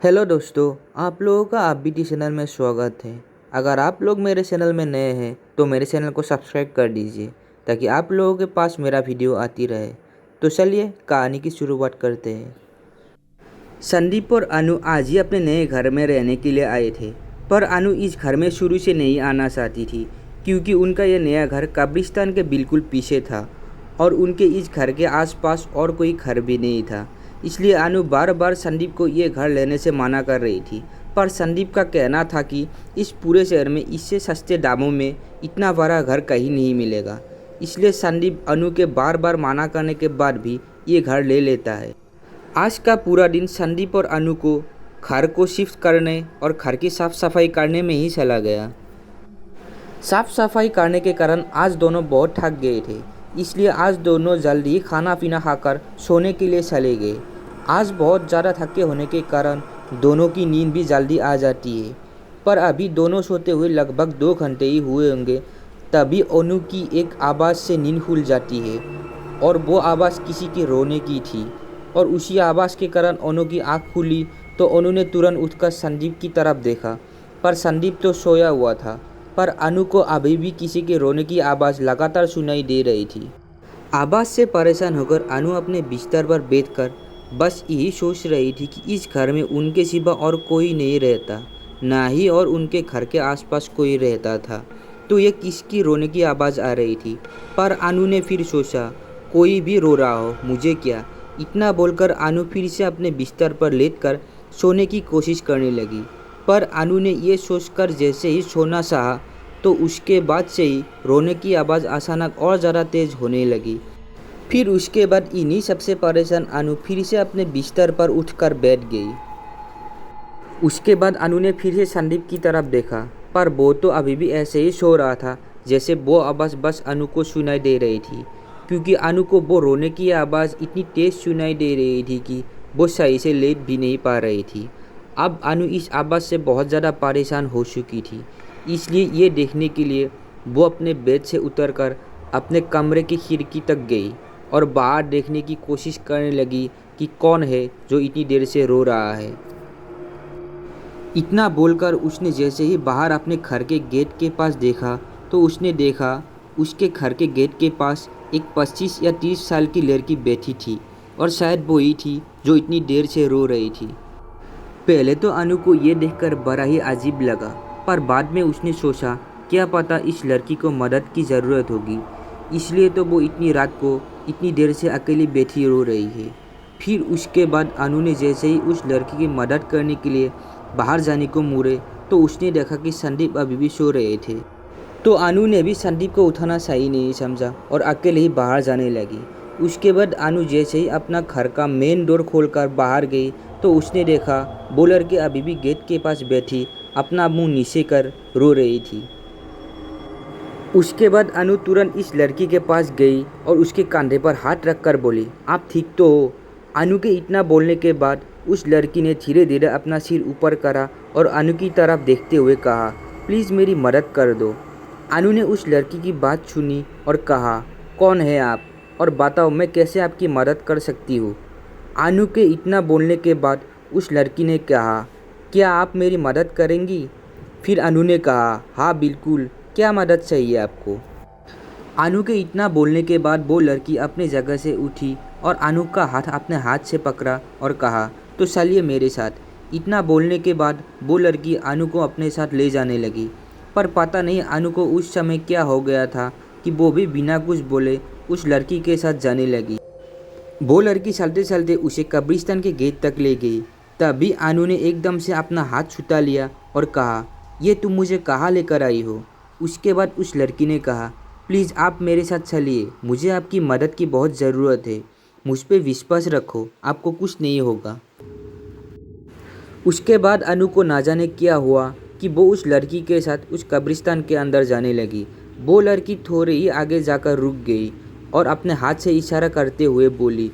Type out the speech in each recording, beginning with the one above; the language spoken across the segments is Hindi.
हेलो दोस्तों, आप लोगों का आप बीटी चैनल में स्वागत है। अगर आप लोग मेरे चैनल में नए हैं तो मेरे चैनल को सब्सक्राइब कर दीजिए ताकि आप लोगों के पास मेरा वीडियो आती रहे। तो चलिए कहानी की शुरुआत करते हैं। संदीप और अनु आज ही अपने नए घर में रहने के लिए आए थे, पर अनु इस घर में शुरू से नहीं आना चाहती थी क्योंकि उनका यह नया घर कब्रिस्तान के बिल्कुल पीछे था और उनके इस घर के आसपास और कोई घर भी नहीं था। इसलिए अनु बार बार संदीप को ये घर लेने से मना कर रही थी, पर संदीप का कहना था कि इस पूरे शहर में इससे सस्ते दामों में इतना बड़ा घर कहीं नहीं मिलेगा। इसलिए संदीप अनु के बार बार मना करने के बाद भी ये घर ले लेता है। आज का पूरा दिन संदीप और अनु को घर को शिफ्ट करने और घर की साफ सफाई करने में ही चला गया। साफ सफाई करने के कारण आज दोनों बहुत थक गए थे, इसलिए आज दोनों जल्दी खाना पीना खाकर सोने के लिए चले गए। आज बहुत ज़्यादा थके होने के कारण दोनों की नींद भी जल्दी आ जाती है, पर अभी दोनों सोते हुए लगभग 2 घंटे ही हुए होंगे तभी अनु की एक आवाज़ से नींद खुल जाती है और वो आवाज़ किसी के रोने की थी और उसी आवाज़ के कारण अनु की आँख खुली तो अनु ने तुरंत उठकर संदीप की तरफ देखा, पर संदीप तो सोया हुआ था। पर अनु को अभी भी किसी के रोने की आवाज़ लगातार सुनाई दे रही थी। आवाज़ से परेशान होकर अनु अपने बिस्तर पर बैठकर बस यही सोच रही थी कि इस घर में उनके सिवा और कोई नहीं रहता, ना ही और उनके घर के आसपास कोई रहता था, तो ये किसकी रोने की आवाज़ आ रही थी। पर अनु ने फिर सोचा, कोई भी रो रहा हो मुझे क्या। इतना बोलकर अनु फिर से अपने बिस्तर पर लेटकर सोने की कोशिश करने लगी। पर अनु ने ये सोचकर जैसे ही सोना चाहा तो उसके बाद से ही रोने की आवाज़ अचानक और ज़्यादा तेज़ होने लगी। फिर उसके बाद इन्हीं सबसे परेशान अनु फिर से अपने बिस्तर पर उठकर बैठ गई। उसके बाद अनु ने फिर से संदीप की तरफ देखा, पर वो तो अभी भी ऐसे ही सो रहा था जैसे वो आवाज़ बस अनु को सुनाई दे रही थी, क्योंकि अनु को वो रोने की आवाज़ इतनी तेज़ सुनाई दे रही थी कि वो सही से लेट भी नहीं पा रही थी। अब अनु इस आवाज़ से बहुत ज़्यादा परेशान हो चुकी थी, इसलिए ये देखने के लिए वो अपने बेड से उतरकर अपने कमरे की खिड़की तक गई और बाहर देखने की कोशिश करने लगी कि कौन है जो इतनी देर से रो रहा है। इतना बोलकर उसने जैसे ही बाहर अपने घर के गेट के पास देखा तो उसने देखा उसके घर के गेट के पास एक 25 या 30 साल की लड़की बैठी थी और शायद वो ही थी जो इतनी देर से रो रही थी। पहले तो अनु को ये देखकर बड़ा ही अजीब लगा, पर बाद में उसने सोचा क्या पता इस लड़की को मदद की ज़रूरत होगी, इसलिए तो वो इतनी रात को इतनी देर से अकेली बैठी रो रही है। फिर उसके बाद अनु ने जैसे ही उस लड़की की मदद करने के लिए बाहर जाने को मुड़े तो उसने देखा कि संदीप अभी भी सो रहे थे। तो अनु ने भी संदीप को उठाना सही नहीं समझा और अकेले ही बाहर जाने लगी। उसके बाद अनु जैसे ही अपना घर का मेन डोर खोलकर बाहर गई तो उसने देखा वो लड़की अभी भी गेट के पास बैठी अपना मुंह नीचे कर रो रही थी। उसके बाद अनु तुरंत इस लड़की के पास गई और उसके कंधे पर हाथ रखकर बोली, आप ठीक तो हो। अनु के इतना बोलने के बाद उस लड़की ने धीरे धीरे अपना सिर ऊपर करा और अनु की तरफ देखते हुए कहा, प्लीज़ मेरी मदद कर दो। अनु ने उस लड़की की बात सुनी और कहा, कौन है आप और बताओ मैं कैसे आपकी मदद कर सकती हूँ। अनु के इतना बोलने के बाद उस लड़की ने कहा, क्या आप मेरी मदद करेंगी। फिर अनु ने कहा, हाँ बिल्कुल, क्या मदद चाहिए आपको। अनु के इतना बोलने के बाद वो लड़की अपनी जगह से उठी और अनु का हाथ अपने हाथ से पकड़ा और कहा, तो चलिए मेरे साथ। इतना बोलने के बाद वो लड़की अनु को अपने साथ ले जाने लगी, पर पता नहीं अनु को उस समय क्या हो गया था कि वो भी बिना कुछ बोले उस लड़की के साथ जाने लगी। वो लड़की चलते चलते उसे कब्रिस्तान के गेट तक ले गई। तभी अनु ने एकदम से अपना हाथ छुटा लिया और कहा, ये तुम मुझे कहाँ लेकर आई हो। उसके बाद उस लड़की ने कहा, प्लीज़ आप मेरे साथ चलिए, मुझे आपकी मदद की बहुत ज़रूरत है, मुझ पर विश्वास रखो, आपको कुछ नहीं होगा। उसके बाद अनु को ना जाने क्या हुआ कि वो उस लड़की के साथ उस कब्रिस्तान के अंदर जाने लगी। वो लड़की थोड़ी ही आगे जाकर रुक गई और अपने हाथ से इशारा करते हुए बोली,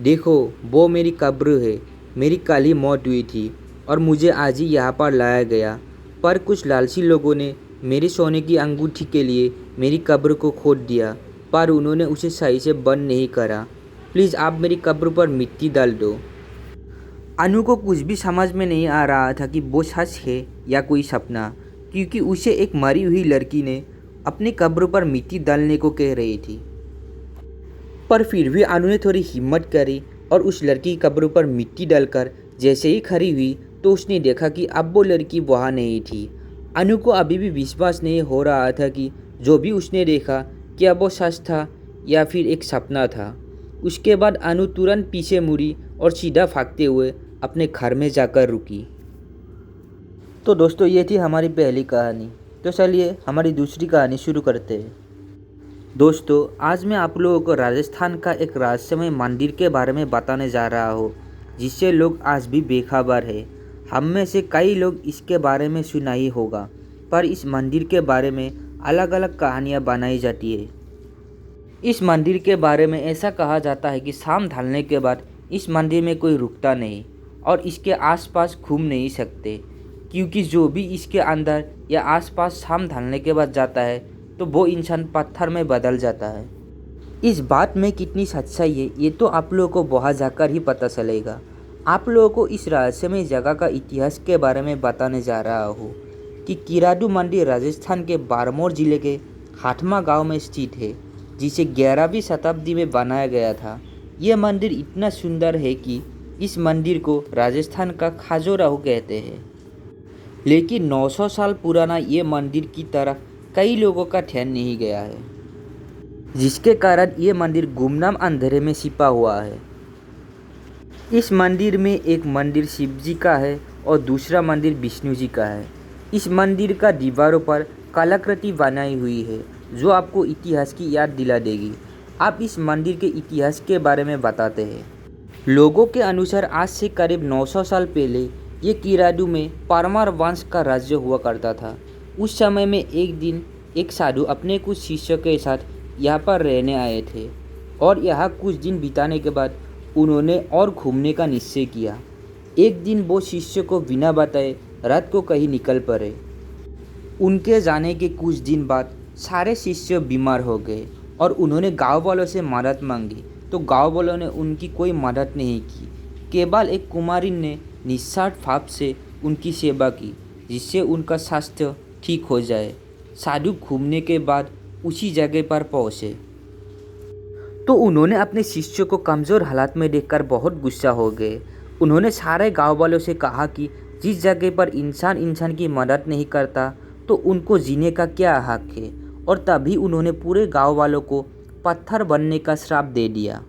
देखो वो मेरी कब्र है, मेरी कल ही मौत हुई थी और मुझे आज ही यहाँ पर लाया गया, पर कुछ लालची लोगों ने मेरी सोने की अंगूठी के लिए मेरी कब्र को खोद दिया, पर उन्होंने उसे सही से बंद नहीं करा। प्लीज़ आप मेरी कब्र पर मिट्टी डाल दो। अनु को कुछ भी समझ में नहीं आ रहा था कि वो सच है या कोई सपना, क्योंकि उसे एक मरी हुई लड़की ने अपनी कब्र पर मिट्टी डालने को कह रही थी। पर फिर भी अनु ने थोड़ी हिम्मत करी और उस लड़की की कब्र पर मिट्टी डालकर जैसे ही खड़ी हुई तो उसने देखा कि अब वो लड़की वहाँ नहीं थी। अनु को अभी भी विश्वास नहीं हो रहा था कि जो भी उसने देखा क्या वो सच था या फिर एक सपना था। उसके बाद अनु तुरंत पीछे मुड़ी और सीधा भागते हुए अपने घर में जाकर रुकी। तो दोस्तों ये थी हमारी पहली कहानी। तो चलिए हमारी दूसरी कहानी शुरू करते हैं। दोस्तों आज मैं आप लोगों को राजस्थान का एक रहस्यमय मंदिर के बारे में बताने जा रहा हूँ जिससे लोग आज भी बेखबर है। हम में से कई लोग इसके बारे में सुना ही होगा, पर इस मंदिर के बारे में अलग अलग कहानियाँ बनाई जाती है। इस मंदिर के बारे में ऐसा कहा जाता है कि शाम ढलने के बाद इस मंदिर में कोई रुकता नहीं और इसके आसपास घूम नहीं सकते, क्योंकि जो भी इसके अंदर या आसपास शाम ढलने के बाद जाता है तो वो इंसान पत्थर में बदल जाता है। इस बात में कितनी सच्चाई है ये तो आप लोगों को वहाँ जाकर ही पता चलेगा। आप लोगों को इस रहस्यमय जगह का इतिहास के बारे में बताने जा रहा हूँ कि किराडू मंदिर राजस्थान के बारमौर जिले के हाटमा गांव में स्थित है, जिसे 11वीं शताब्दी में बनाया गया था। यह मंदिर इतना सुंदर है कि इस मंदिर को राजस्थान का खजुराहो कहते हैं। लेकिन 900 साल पुराना ये मंदिर की तरफ कई लोगों का ध्यान नहीं गया है, जिसके कारण ये मंदिर गुमनाम अंधेरे में छिपा हुआ है। इस मंदिर में एक मंदिर शिव जी का है और दूसरा मंदिर विष्णु जी का है। इस मंदिर का दीवारों पर कलाकृति बनाई हुई है जो आपको इतिहास की याद दिला देगी। आप इस मंदिर के इतिहास के बारे में बताते हैं। लोगों के अनुसार आज से करीब 900 साल पहले ये किराडू में परमार वंश का राज्य हुआ करता था। उस समय में एक दिन एक साधु अपने कुछ शिष्यों के साथ यहाँ पर रहने आए थे और यहाँ कुछ दिन बिताने के बाद उन्होंने और घूमने का निश्चय किया। एक दिन वो शिष्य को बिना बताए रात को कहीं निकल पड़े। उनके जाने के कुछ दिन बाद सारे शिष्य बीमार हो गए और उन्होंने गांव वालों से मदद मांगी, तो गांव वालों ने उनकी कोई मदद नहीं की। केवल एक कुमारिन ने निस्वार्थ भाव से उनकी सेवा की जिससे उनका स्वास्थ्य ठीक हो जाए। साधु घूमने के बाद उसी जगह पर पहुँचे तो उन्होंने अपने शिष्य को कमज़ोर हालत में देखकर बहुत गुस्सा हो गए। उन्होंने सारे गांव वालों से कहा कि जिस जगह पर इंसान इंसान की मदद नहीं करता तो उनको जीने का क्या हक है, और तभी उन्होंने पूरे गांव वालों को पत्थर बनने का श्राप दे दिया।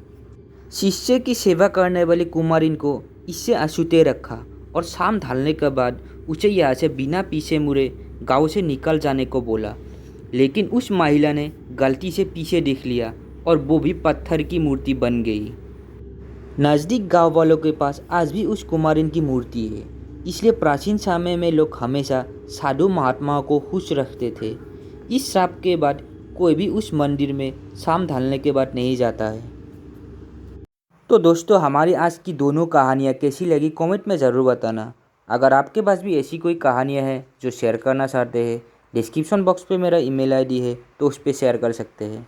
शिष्य की सेवा करने वाली कुमारिन को इससे अछूते रखा और शाम ढलने के बाद उसे यहाँ से बिना पीछे मुड़े गांव से निकल जाने को बोला। लेकिन उस महिला ने गलती से पीछे देख लिया और वो भी पत्थर की मूर्ति बन गई। नज़दीक गांव वालों के पास आज भी उस कुमारिन की मूर्ति है, इसलिए प्राचीन समय में लोग हमेशा साधु महात्माओं को खुश रखते थे। इस श्राप के बाद कोई भी उस मंदिर में शाम ढलने के बाद नहीं जाता है। तो दोस्तों हमारी आज की दोनों कहानियाँ कैसी लगी कमेंट में ज़रूर बताना। अगर आपके पास भी ऐसी कोई कहानियाँ हैं जो शेयर करना चाहते हैं, डिस्क्रिप्शन बॉक्स पे मेरा ईमेल आईडी है तो उस पर शेयर कर सकते हैं।